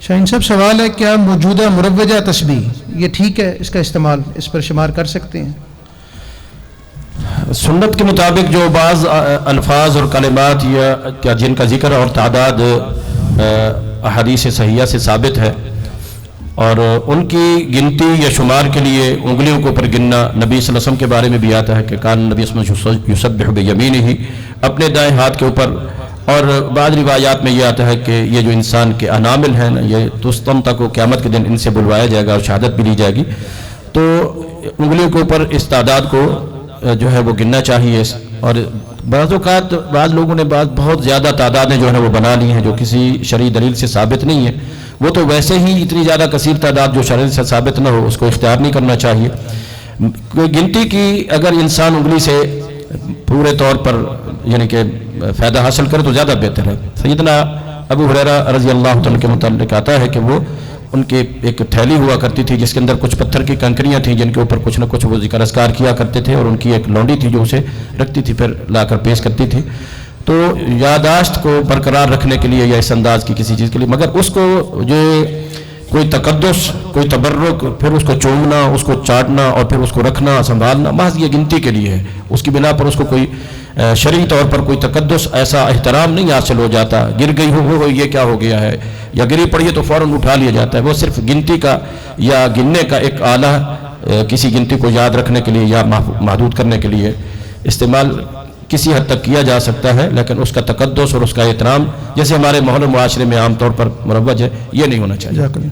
شاہین صاحب سوال ہے، کیا موجودہ مروجہ تسبیح یہ ٹھیک ہے، اس کا استعمال اس پر شمار کر سکتے ہیں؟ سنت کے مطابق جو بعض الفاظ اور کلمات یا جن کا ذکر اور تعداد احادیث صحیحہ سے ثابت ہے، اور ان کی گنتی یا شمار کے لیے انگلیوں کے اوپر گننا نبی صلی اللہ علیہ وسلم کے بارے میں بھی آتا ہے کہ کان نبی صلی اللہ علیہ وسلم یسبح بیمینہ، اپنے دائیں ہاتھ کے اوپر. اور بعض روایات میں یہ آتا ہے کہ یہ جو انسان کے انامل ہیں نا، یہ تستم تک و قیامت کے دن ان سے بلوایا جائے گا اور شہادت بھی لی جائے گی. تو انگلیوں کے اوپر اس تعداد کو جو ہے وہ گننا چاہیے. اور بعض اوقات بعض لوگوں نے بہت زیادہ تعدادیں جو ہے وہ بنا لی ہیں جو کسی شرعی دلیل سے ثابت نہیں ہے. وہ تو ویسے ہی اتنی زیادہ کثیر تعداد جو شرعی سے ثابت نہ ہو اس کو اختیار نہیں کرنا چاہیے. گنتی کی اگر انسان انگلی سے پورے طور پر یعنی کہ فائدہ حاصل کرے تو زیادہ بہتر ہے. سیدنا ابو ہریرہ رضی اللہ عنہ کے متعلق آتا ہے کہ وہ ان کے ایک تھیلی ہوا کرتی تھی جس کے اندر کچھ پتھر کی کنکریاں تھیں جن کے اوپر کچھ نہ کچھ وہ ذکر اذکار کیا کرتے تھے، اور ان کی ایک لونڈی تھی جو اسے رکھتی تھی پھر لا کر پیش کرتی تھی. تو یاداشت کو برقرار رکھنے کے لیے یا اس انداز کی کسی چیز کے لیے، مگر اس کو جو کوئی تقدس، کوئی تبرک، پھر اس کو چومنا، اس کو چاٹنا اور پھر اس کو رکھنا سنبھالنا محض یہ گنتی کے لیے ہے. اس کی بنا پر اس کو کوئی شرعی طور پر کوئی تقدس ایسا احترام نہیں حاصل ہو جاتا. گر گئی ہو یہ کیا ہو گیا ہے، یا گری پڑی ہے تو فوراً اٹھا لیا جاتا ہے. وہ صرف گنتی کا یا گننے کا ایک آلہ کسی گنتی کو یاد رکھنے کے لیے یا محدود کرنے کے لیے استعمال کسی حد تک کیا جا سکتا ہے، لیکن اس کا تقدس اور اس کا احترام جیسے ہمارے ماحول و معاشرے میں عام طور پر مروج ہے یہ نہیں ہونا چاہیے.